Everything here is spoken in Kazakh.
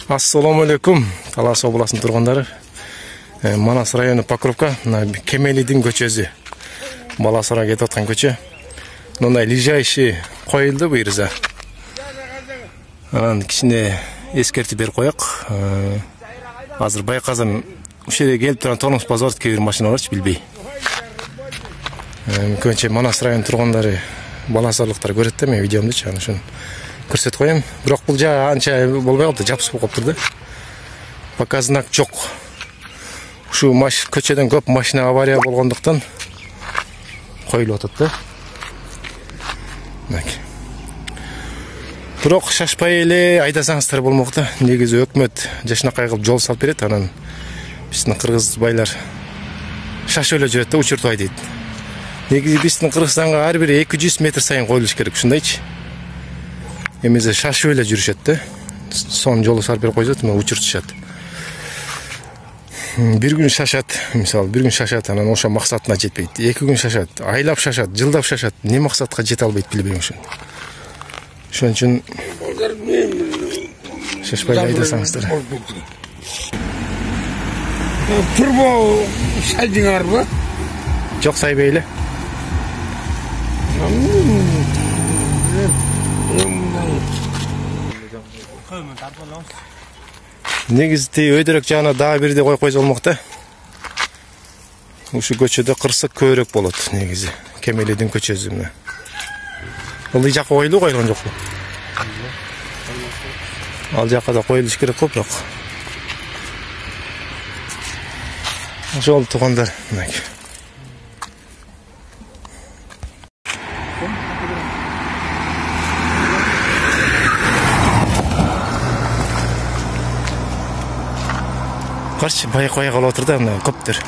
Assalamu alaikum. Талас обласының тұрғындары. Манас районы Покровка, Кемелидің көчөзі. Баласыра кетіп отқан көчө. Мындай лежайший қойылды бұйырза. Анан кичине ескертип берип коек. Азыр байкасам ушеге келип турган тормоз базардыкке бир машина барчы билбей. Көчө Манас районы тұрғындары баласарлыктар көрөт да, мен видеомдучу аны ушун көрсөтүп коем. Бирок бул жаа анча болбой калды, жапсып болуп калыптыр да. Пока знак жок. Ушу көчөдөн көп машина авария болгондуктан коюлуп атат да. Бирок шашпай эле айдасаңыздар болмок да. Негизи өкмөт жашынакай кылып жол салып берет, анан биздин кыргыз байлар шашып эле жүрөт да, учуртпай дейт. Негизи биздин Кыргызстанга ар бир 200 метр сайын коюлуш керек, ушундайчы. Эмезе шашып эле жүрүшөт да. Сон жолу салып берип койсот, учуртушат. Bir gün şaşat, misal bir gün şaşat, anan oşa maksatına жетпейт. 2 gün şaşat, aylap şaşat, жылдап şaşat, ne maksatка жете албайт билбейм ушун. Ошон үчүн шашпай айдасаңыздар. Турбо сайдыңар ба? Жок, сайбай эле. Негизи өйдөрөк жагына дагы бирде коюп койсо болмок да. Ушу көчөдө кырсык көбүрөөк болот негизи. Кемелидин көчөсү мына. Ал жакка коюлган жокпу? Ал жакка да коюлуш керек го, бирок. Ошол туугандар, мынакей. Каршы байкай калып отур да, мына көптөр.